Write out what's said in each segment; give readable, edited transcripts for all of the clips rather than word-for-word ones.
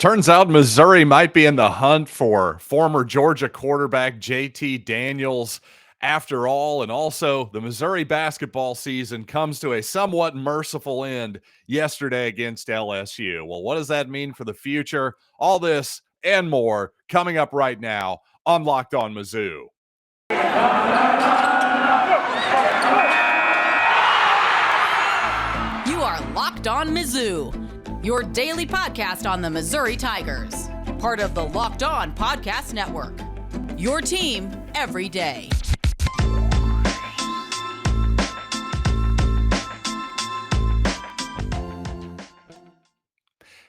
Turns out Missouri might be in the hunt for former Georgia quarterback JT Daniels after all. And also, the Missouri basketball season comes to a somewhat merciful end yesterday against LSU. Well, what does that mean for the future? All this and more coming up right now on Locked On Mizzou. You are Locked On Mizzou, your daily podcast on the Missouri Tigers, part of the Locked On Podcast Network. Your team every day.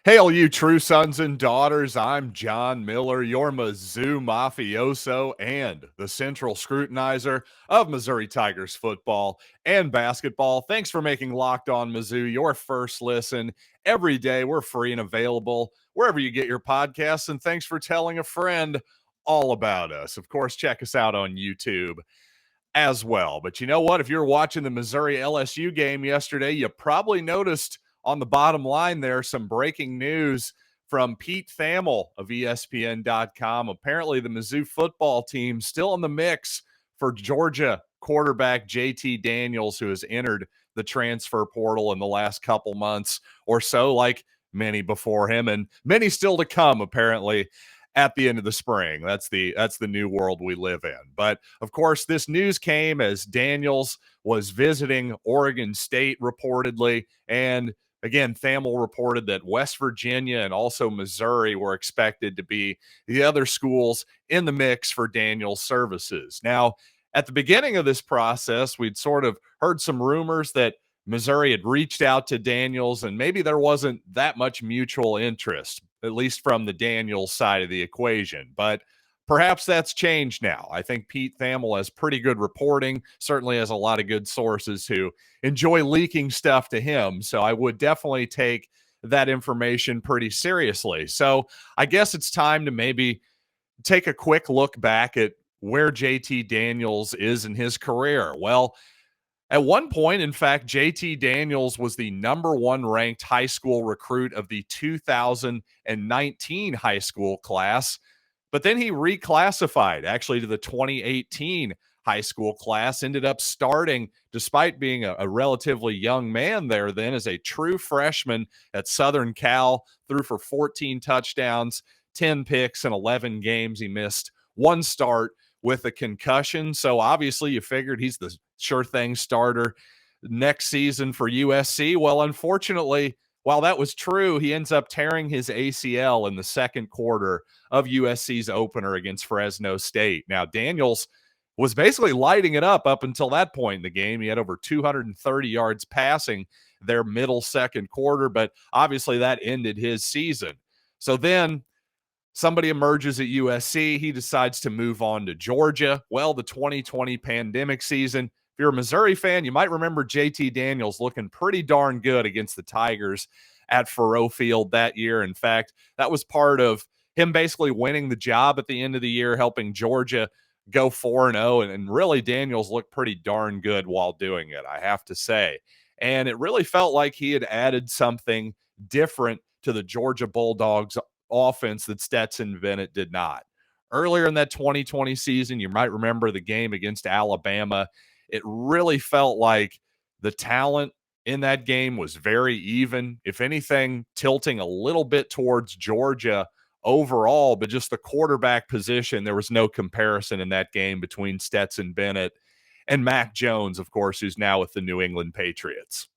Hail, you true sons and daughters. I'm John Miller, your Mizzou mafioso and the central scrutinizer of Missouri Tigers football and basketball. Thanks for making Locked On Mizzou your first listen. Every day we're free and available wherever you get your podcasts, and thanks for telling a friend all about us. Of course, check us out on YouTube as well. But you know what? If you're watching the Missouri LSU game yesterday, you probably noticed on the bottom line there some breaking news from Pete Thamel of ESPN.com. Apparently the Mizzou football team still in the mix for Georgia quarterback JT Daniels, who has entered the transfer portal in the last couple months or so, like many before him and many still to come, apparently, at the end of the spring. That's the new world we live in. But of course, this news came as Daniels was visiting Oregon State reportedly, and again, Thamel reported that West Virginia and also Missouri were expected to be the other schools in the mix for Daniels' services. Now, at the beginning of this process, we'd sort of heard some rumors that Missouri had reached out to Daniels, and maybe there wasn't that much mutual interest, at least from the Daniels side of the equation. But perhaps that's changed now. I think Pete Thamel has pretty good reporting, certainly has a lot of good sources who enjoy leaking stuff to him. So I would definitely take that information pretty seriously. So I guess it's time to maybe take a quick look back at where JT Daniels is in his career. Well, at one point, in fact, JT Daniels was the number one ranked high school recruit of the 2019 high school class. But then he reclassified actually to the 2018 high school class, ended up starting, despite being a relatively young man there then, as a true freshman at Southern Cal, threw for 14 touchdowns, 10 picks in 11 games. He missed one start with a concussion. So obviously you figured he's the sure thing starter next season for USC. Well, unfortunately, while that was true, he ends up tearing his ACL in the second quarter of USC's opener against Fresno State. Now, Daniels was basically lighting it up until that point in the game. He had over 230 yards passing their middle second quarter, but obviously that ended his season. So then somebody emerges at USC. He decides to move on to Georgia. Well, the 2020 pandemic season, if you're a Missouri fan, you might remember JT Daniels looking pretty darn good against the Tigers at Faurot Field that year. In fact, that was part of him basically winning the job at the end of the year, helping Georgia go 4-0. And really, Daniels looked pretty darn good while doing it, I have to say. And it really felt like he had added something different to the Georgia Bulldogs offense that Stetson Bennett did not. Earlier in that 2020 season, you might remember the game against Alabama. It really felt like the talent in that game was very even, if anything, tilting a little bit towards Georgia overall, but just the quarterback position, there was no comparison in that game between Stetson Bennett and Mac Jones, of course, who's now with the New England Patriots.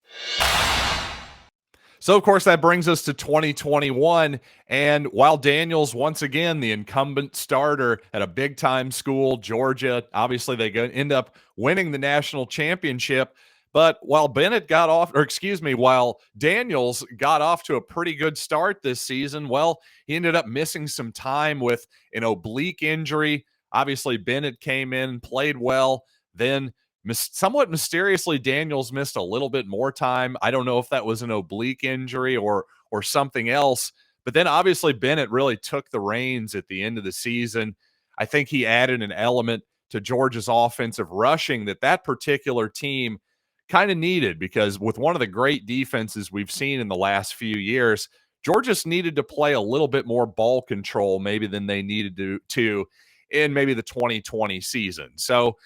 So, of course, that brings us to 2021. And while Daniels, once again, the incumbent starter at a big-time school, Georgia, obviously they end up winning the national championship. But while while Daniels got off to a pretty good start this season, well, he ended up missing some time with an oblique injury. Obviously, Bennett came in, played well, then somewhat mysteriously, Daniels missed a little bit more time. I don't know if that was an oblique injury or something else. But then obviously Bennett really took the reins at the end of the season. I think he added an element to Georgia's offensive rushing that particular team kind of needed, because with one of the great defenses we've seen in the last few years, Georgia just needed to play a little bit more ball control maybe than they needed to in maybe the 2020 season. So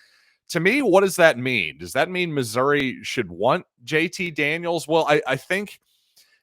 to me, what does that mean? Does that mean Missouri should want JT Daniels? Well, I think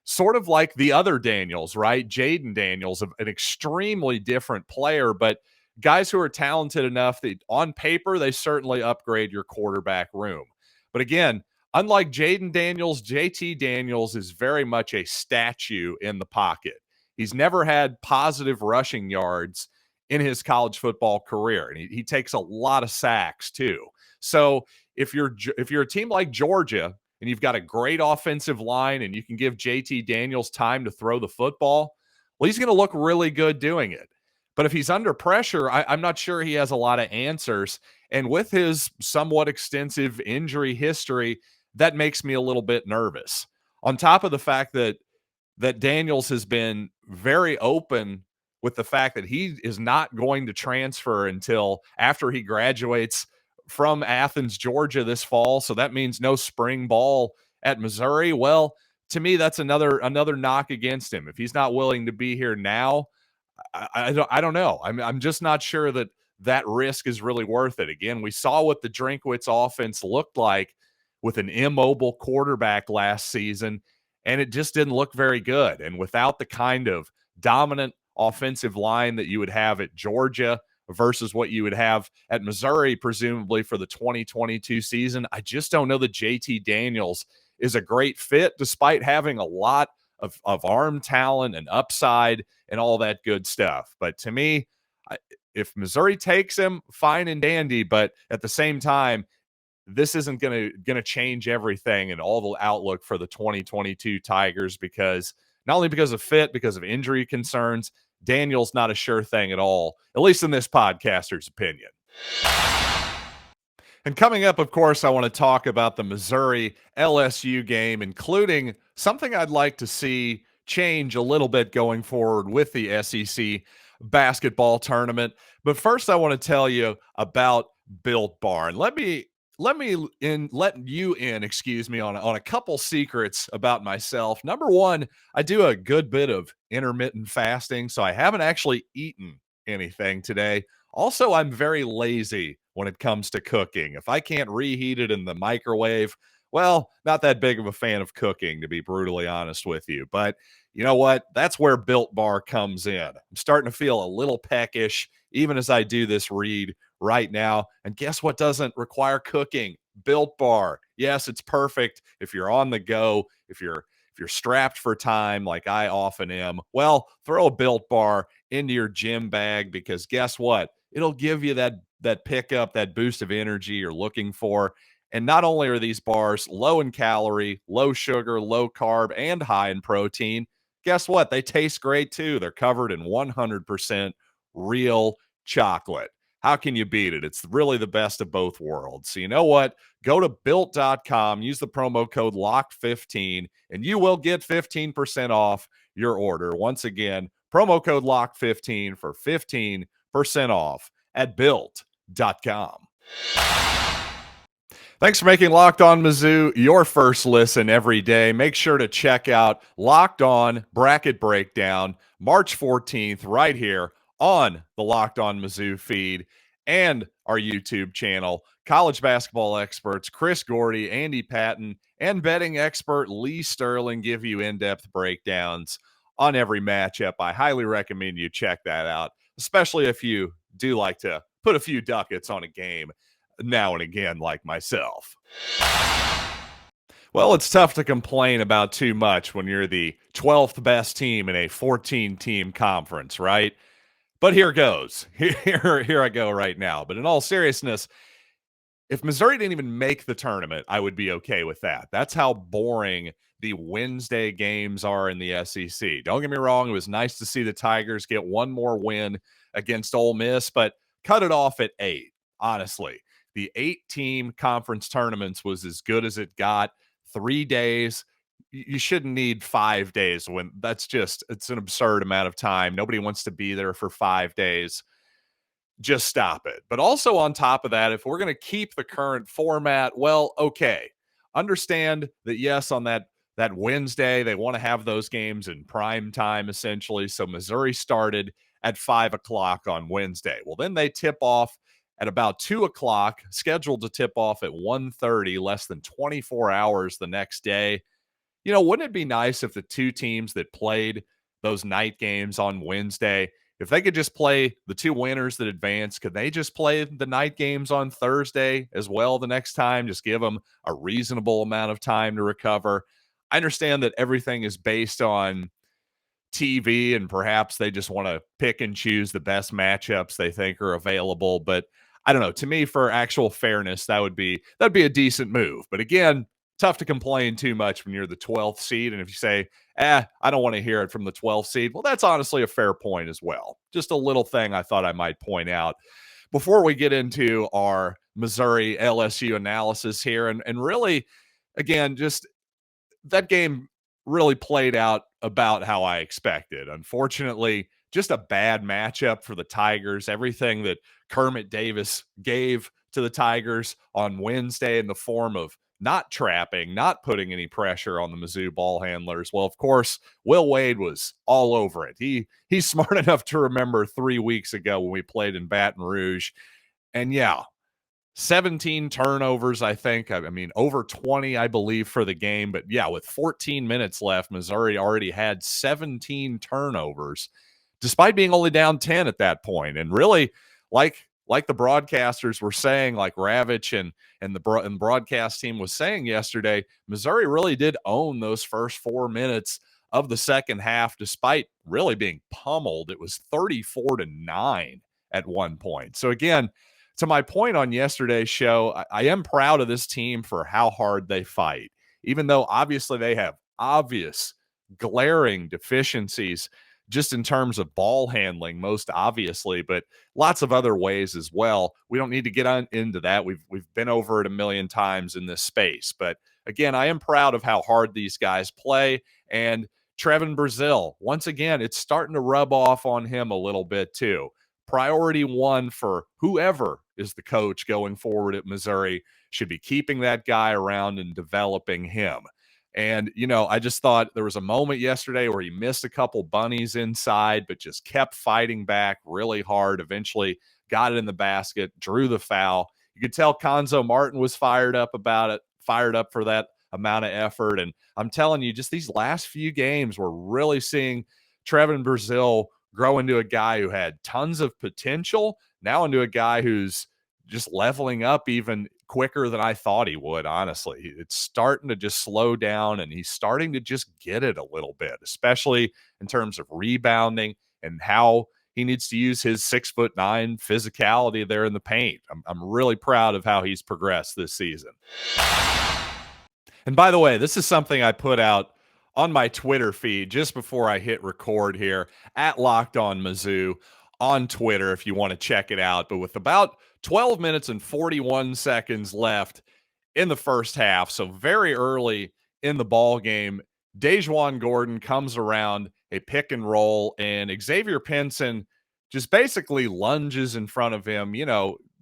sort of like the other Daniels, right? Jaden Daniels, an extremely different player, but guys who are talented enough that on paper, they certainly upgrade your quarterback room. But again, unlike Jaden Daniels, JT Daniels is very much a statue in the pocket. He's never had positive rushing yards in his college football career, and he takes a lot of sacks too. So if you're a team like Georgia and you've got a great offensive line and you can give JT Daniels time to throw the football, well, he's going to look really good doing it. But if he's under pressure, I'm not sure he has a lot of answers. And with his somewhat extensive injury history, that makes me a little bit nervous. On top of the fact that Daniels has been very open with the fact that he is not going to transfer until after he graduates from Athens, Georgia this fall. So that means no spring ball at Missouri. Well, to me, that's another knock against him. If he's not willing to be here now, I don't know. I'm just not sure that risk is really worth it. Again, we saw what the Drinkwitz offense looked like with an immobile quarterback last season, and it just didn't look very good. And without the kind of dominant offensive line that you would have at Georgia versus what you would have at Missouri, presumably for the 2022 season, I just don't know that JT Daniels is a great fit, despite having a lot of arm talent and upside and all that good stuff. But to me, if Missouri takes him, fine and dandy. But at the same time, this isn't going to change everything and all the outlook for the 2022 Tigers, because not only because of fit, because of injury concerns, Daniel's not a sure thing at all, at least in this podcaster's opinion. And coming up, of course, I want to talk about the Missouri LSU game, including something I'd like to see change a little bit going forward with the SEC basketball tournament. But first, I want to tell you about Built Bar. And let you in, excuse me, on a couple secrets about myself. Number one, I do a good bit of intermittent fasting, so I haven't actually eaten anything today. Also, I'm very lazy when it comes to cooking. If I can't reheat it in the microwave, well, not that big of a fan of cooking, to be brutally honest with you. But you know what? That's where Built Bar comes in. I'm starting to feel a little peckish, even as I do this read right now. And guess what doesn't require cooking? Built Bar. Yes, it's perfect if you're on the go, if you're strapped for time like I often am. Well, throw a Built Bar into your gym bag, because guess what? It'll give you that pickup, that boost of energy you're looking for. And not only are these bars low in calorie, low sugar, low carb, and high in protein, guess what? They taste great too. They're covered in 100% real chocolate. How can you beat it? It's really the best of both worlds. So you know what? Go to built.com, use the promo code LOCK15, and you will get 15% off your order. Once again, promo code LOCK15 for 15% off at built.com. Thanks for making Locked On Mizzou your first listen every day. Make sure to check out Locked On Bracket Breakdown March 14th right here on the Locked On Mizzou feed and our YouTube channel. College basketball experts Chris Gordy, Andy Patton, and betting expert Lee Sterling give you in-depth breakdowns on every matchup. I highly recommend you check that out, especially if you do like to put a few ducats on a game now and again like myself. Well, it's tough to complain about too much when you're the 12th best team in a 14-team conference, right? But here goes. Here I go right now. But in all seriousness, if Missouri didn't even make the tournament, I would be okay with that. That's how boring the Wednesday games are in the SEC. Don't get me wrong. It was nice to see the Tigers get one more win against Ole Miss, but cut it off at 8, honestly. The 8-team conference tournaments was as good as it got. 3 days. You shouldn't need 5 days when it's an absurd amount of time. Nobody wants to be there for 5 days. Just stop it. But also on top of that, if we're going to keep the current format, well, okay. Understand that, yes, on that that Wednesday, they want to have those games in prime time, essentially. So Missouri started at 5 o'clock on Wednesday. Well, then they tip off at about 2 o'clock, scheduled to tip off at 1:30, less than 24 hours the next day. Wouldn't it be nice if the two teams that played those night games on Wednesday, if they could just play the two winners that advance, could they just play the night games on Thursday as well the next time? Just give them a reasonable amount of time to recover. I understand that everything is based on TV and perhaps they just want to pick and choose the best matchups they think are available. But I don't know. To me, for actual fairness, that'd be a decent move. But again, tough to complain too much when you're the 12th seed. And if you say, I don't want to hear it from the 12th seed, well, that's honestly a fair point as well. Just a little thing I thought I might point out before we get into our Missouri LSU analysis here. And really, again, just that game really played out about how I expected. Unfortunately, just a bad matchup for the Tigers. Everything that Kermit Davis gave to the Tigers on Wednesday in the form of not trapping, not putting any pressure on the Mizzou ball handlers. Well, of course, Will Wade was all over it. He's smart enough to remember 3 weeks ago when we played in Baton Rouge. And yeah, 17 turnovers, I think. I mean, over 20, I believe, for the game. But yeah, with 14 minutes left, Missouri already had 17 turnovers, despite being only down 10 at that point. And really, like the broadcasters were saying, like Ravitch and the broadcast team was saying yesterday, Missouri really did own those first 4 minutes of the second half, despite really being pummeled. It was 34-9 at one point. So again, to my point on yesterday's show, I am proud of this team for how hard they fight, even though obviously they have obvious glaring deficiencies just in terms of ball handling, most obviously, but lots of other ways as well. We don't need to get into that. We've been over it a million times in this space. But again, I am proud of how hard these guys play. And Trevon Brazille, once again, it's starting to rub off on him a little bit too. Priority one for whoever is the coach going forward at Missouri should be keeping that guy around and developing him. And, I just thought there was a moment yesterday where he missed a couple bunnies inside, but just kept fighting back really hard, eventually got it in the basket, drew the foul. You could tell Konzo Martin was fired up about it, fired up for that amount of effort. And I'm telling you, just these last few games, we're really seeing Trevon Brazille grow into a guy who had tons of potential, now into a guy who's just leveling up even quicker than I thought he would, honestly. It's starting to just slow down, and he's starting to just get it a little bit, especially in terms of rebounding and how he needs to use his 6'9" physicality there in the paint. I'm really proud of how he's progressed this season. And by the way, this is something I put out on my Twitter feed just before I hit record here at Locked On Mizzou on Twitter if you want to check it out. But with about 12 minutes and 41 seconds left in the first half, so very early in the ball game, Dejuan Gordon comes around a pick and roll, and Xavier Pinson just basically lunges in front of him,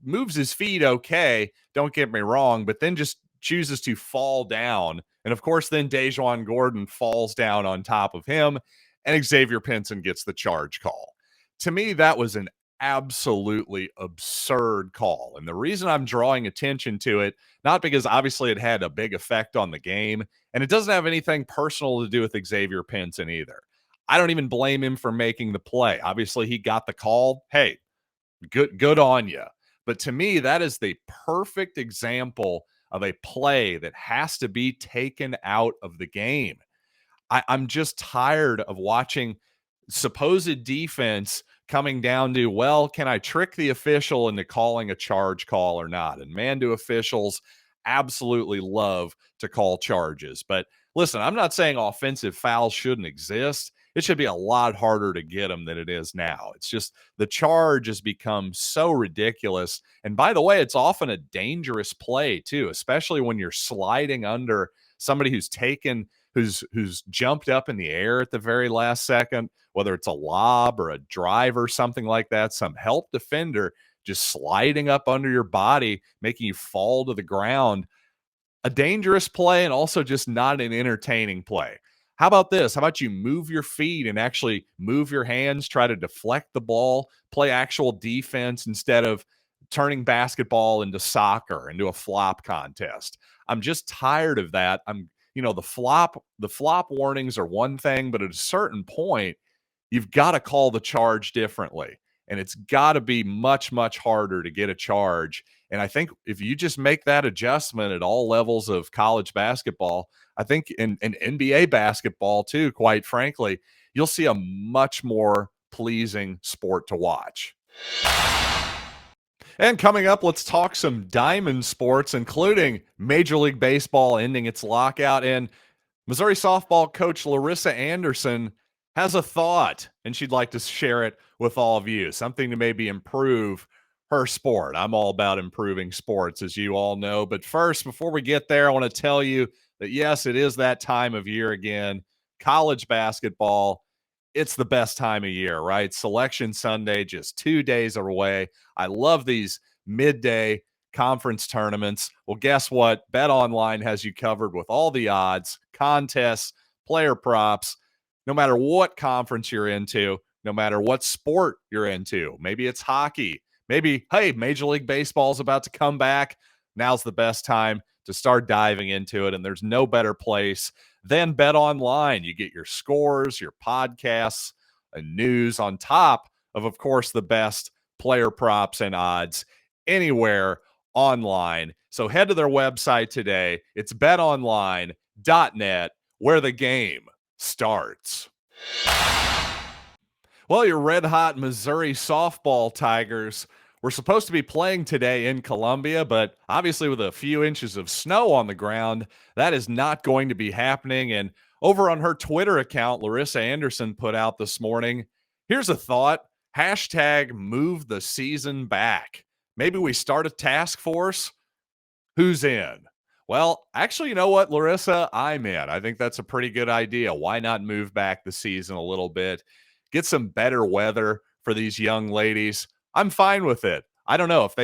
moves his feet okay, don't get me wrong, but then just chooses to fall down. And of course, then Dejuan Gordon falls down on top of him, and Xavier Pinson gets the charge call. To me, that was an absolutely absurd call. And the reason I'm drawing attention to it, not because obviously it had a big effect on the game, and it doesn't have anything personal to do with Xavier Pinson either. I don't even blame him for making the play. Obviously, he got the call. Hey, good on you. But to me, that is the perfect example of a play that has to be taken out of the game. I'm just tired of watching supposed defense coming down to, well, can I trick the official into calling a charge call or not? And man, do officials absolutely love to call charges. But listen, I'm not saying offensive fouls shouldn't exist. It should be a lot harder to get them than it is now. It's just the charge has become so ridiculous. And by the way, it's often a dangerous play too, especially when you're sliding under somebody who's jumped up in the air at the very last second, whether it's a lob or a drive or something like that, some help defender just sliding up under your body, making you fall to the ground. a dangerous play and also just not an entertaining play. How about this? How about you move your feet and actually move your hands, try to deflect the ball, play actual defense instead of turning basketball into soccer, into a flop contest. I'm just tired of that. The flop warnings are one thing, but at a certain point, you've got to call the charge differently. And it's got to be much, much harder to get a charge. And I think if you just make that adjustment at all levels of college basketball, I think in NBA basketball too, quite frankly, you'll see a much more pleasing sport to watch. And coming up, let's talk some diamond sports, including Major League Baseball ending its lockout. And Missouri softball coach Larissa Anderson has a thought, and she'd like to share it with all of you, something to maybe improve her sport. I'm all about improving sports, as you all know. But first, before we get there, I want to tell you that, yes, it is that time of year again. College basketball, it's the best time of year, right? Selection Sunday, just 2 days away. I love these midday conference tournaments. Well, guess what? BetOnline has you covered with all the odds, contests, player props, no matter what conference you're into, no matter what sport you're into. Maybe it's hockey. Maybe, hey, Major League Baseball is about to come back. Now's the best time to start diving into it, and there's no better place than BetOnline. You get your scores, your podcasts, and news on top of course, the best player props and odds anywhere online. So head to their website today. It's betonline.net, where the game starts. Well, your red-hot Missouri softball Tigers were supposed to be playing today in Columbia, but obviously with a few inches of snow on the ground, that is not going to be happening. And over on her Twitter account, Larissa Anderson put out this morning, here's a thought, hashtag move the season back. Maybe we start a task force. Who's in? Well, actually, you know what, Larissa? I'm in. I think that's a pretty good idea. Why not move back the season a little bit? Get some better weather for these young ladies. I'm fine with it. I don't know if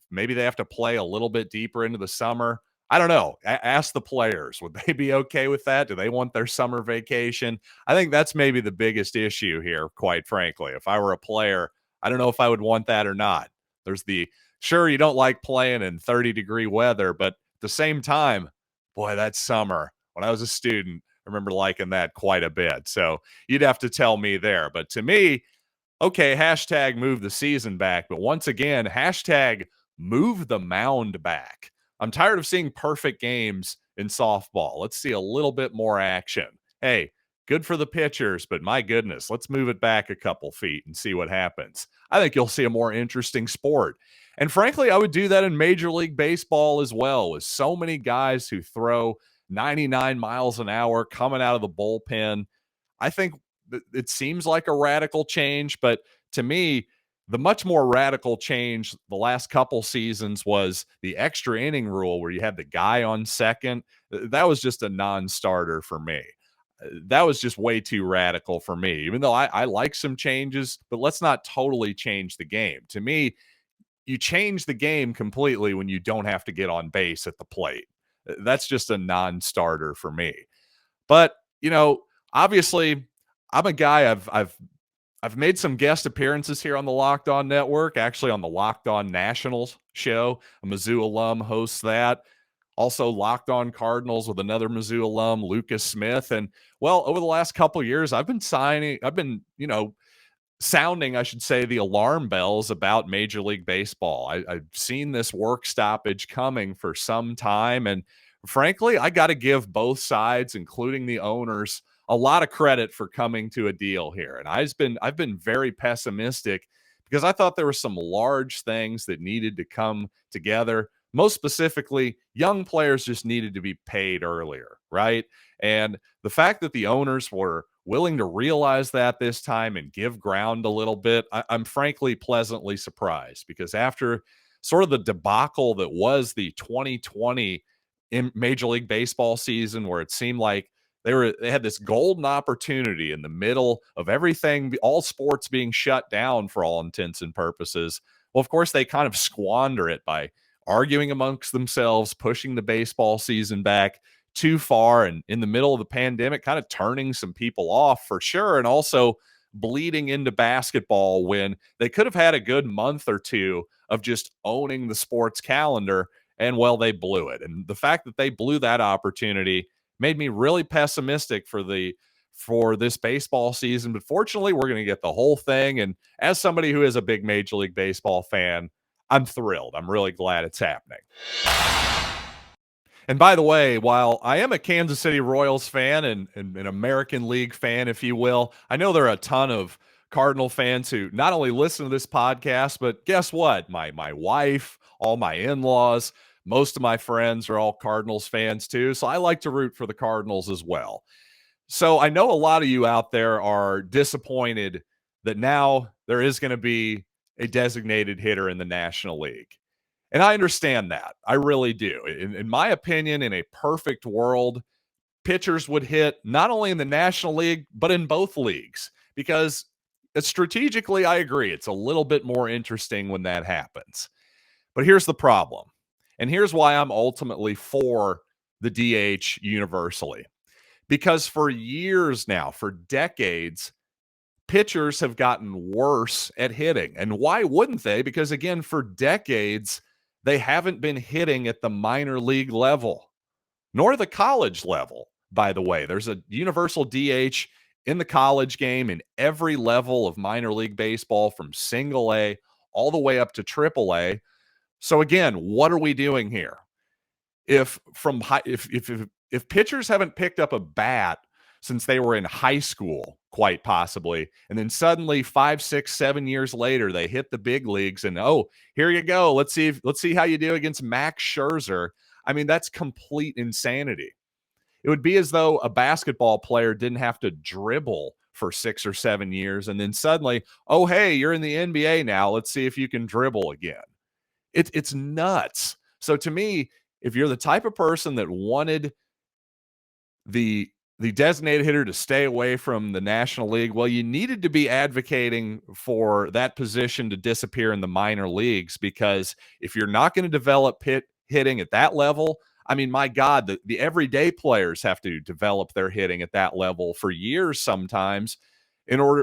maybe they have to play a little bit deeper into the summer. I don't know. Ask the players. Would they be okay with that? Do they want their summer vacation? I think that's maybe the biggest issue here, quite frankly. If I were a player, I don't know if I would want that or not. There's sure, you don't like playing in 30-degree weather, but at the same time, boy, that summer, when I was a student, I remember liking that quite a bit. So you'd have to tell me there. But to me, okay, hashtag move the season back. But once again, hashtag move the mound back. I'm tired of seeing perfect games in softball. Let's see a little bit more action. Hey, good for the pitchers, but my goodness, let's move it back a couple feet and see what happens. I think you'll see a more interesting sport. And frankly, I would do that in Major League Baseball as well, with so many guys who throw 99 miles an hour coming out of the bullpen. I think it seems like a radical change, but to me, the much more radical change the last couple seasons was the extra inning rule where you had the guy on second. That was just a non-starter for me. That was just way too radical for me, even though I like some changes, but let's not totally change the game. To me, you change the game completely when you don't have to get on base at the plate. That's just a non-starter for me. But, obviously I'm a guy I've made some guest appearances here on the Locked On Network, actually on the Locked On Nationals show. A Mizzou alum hosts that. Also Locked On Cardinals with another Mizzou alum, Lucas Smith. And well, over the last couple of years, I've been sounding, I should say, the alarm bells about Major League Baseball. I've seen this work stoppage coming for some time. And frankly, I got to give both sides, including the owners, a lot of credit for coming to a deal here. And I've been very pessimistic because I thought there were some large things that needed to come together. Most specifically, young players just needed to be paid earlier, right? And the fact that the owners were willing to realize that this time and give ground a little bit, I'm frankly pleasantly surprised, because after sort of the debacle that was the 2020 in Major League Baseball season, where it seemed like they had this golden opportunity in the middle of everything, all sports being shut down for all intents and purposes. Well, of course, they kind of squander it by arguing amongst themselves, pushing the baseball season back too far, and in the middle of the pandemic, kind of turning some people off for sure, and also bleeding into basketball when they could have had a good month or two of just owning the sports calendar, and well, they blew it. And the fact that they blew that opportunity made me really pessimistic for this baseball season. But fortunately, we're going to get the whole thing. And as somebody who is a big Major League Baseball fan, I'm thrilled. I'm really glad it's happening. And by the way, while I am a Kansas City Royals fan and an American League fan, if you will, I know there are a ton of Cardinal fans who not only listen to this podcast, but guess what? My wife, all my in-laws, most of my friends are all Cardinals fans too. So I like to root for the Cardinals as well. So I know a lot of you out there are disappointed that now there is going to be a designated hitter in the National League. And I understand that. I really do. In my opinion, in a perfect world, pitchers would hit not only in the National League, but in both leagues. Because strategically, I agree. It's a little bit more interesting when that happens. But here's the problem. And here's why I'm ultimately for the DH universally. Because for years now, for decades, pitchers have gotten worse at hitting. And why wouldn't they? Because again, for decades, they haven't been hitting at the minor league level, nor the college level, by the way. There's a universal DH in the college game in every level of minor league baseball, from single A all the way up to triple A. So again, what are we doing here? If pitchers haven't picked up a bat since they were in high school, quite possibly, and then suddenly 5, 6, 7 years later, they hit the big leagues and, oh, here you go. Let's see how you do against Max Scherzer. I mean, that's complete insanity. It would be as though a basketball player didn't have to dribble for 6 or 7 years, and then suddenly, oh, hey, you're in the NBA now. Let's see if you can dribble again. It's nuts. So to me, if you're the type of person that wanted the designated hitter to stay away from the National League, well, you needed to be advocating for that position to disappear in the minor leagues, because if you're not going to develop hitting at that level, I mean, my God, the everyday players have to develop their hitting at that level for years sometimes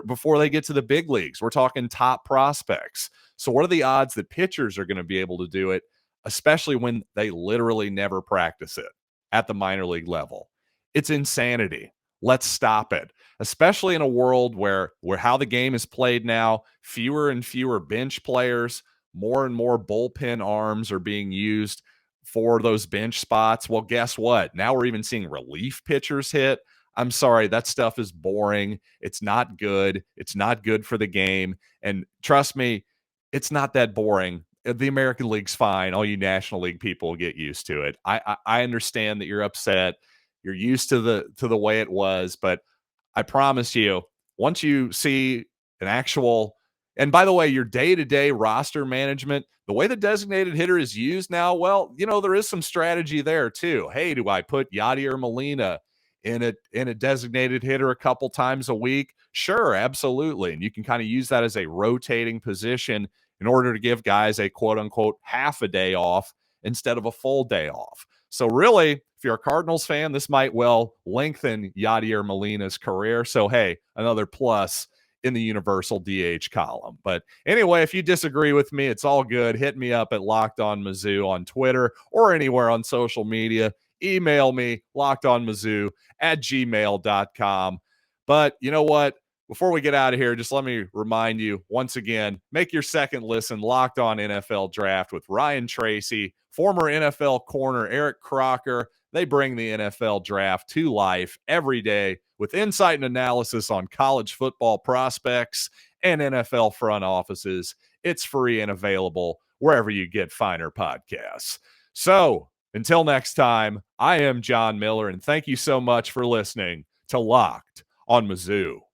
before they get to the big leagues. We're talking top prospects. So what are the odds that pitchers are going to be able to do it, especially when they literally never practice it at the minor league level? It's insanity. Let's stop it, especially in a world where how the game is played now, fewer and fewer bench players, more and more bullpen arms are being used for those bench spots. Well, guess what? Now we're even seeing relief pitchers hit. I'm sorry, that stuff is boring. It's not good. It's not good for the game. And trust me, it's not that boring. The American League's fine. All you National League people will get used to it. I understand that you're upset. You're used to the way it was, but I promise you, once you see an actual, and by the way, your day-to-day roster management, the way the designated hitter is used now, well, there is some strategy there too. Hey, do I put Yadier Molina in a designated hitter a couple times a week? Sure, absolutely. And you can kind of use that as a rotating position in order to give guys a quote-unquote half a day off instead of a full day off. So really, if you're a Cardinals fan, this might well lengthen Yadier Molina's career. So, hey, another plus in the universal DH column. But anyway, if you disagree with me, it's all good. Hit me up at Locked On Mizzou on Twitter or anywhere on social media. Email me, lockedonmizzou@gmail.com. But you know what? Before we get out of here, just let me remind you once again, make your second listen Locked On NFL Draft with Ryan Tracy, former NFL corner Eric Crocker. They bring the NFL Draft to life every day with insight and analysis on college football prospects and NFL front offices. It's free and available wherever you get finer podcasts. So until next time, I am John Miller, and thank you so much for listening to Locked on Mizzou.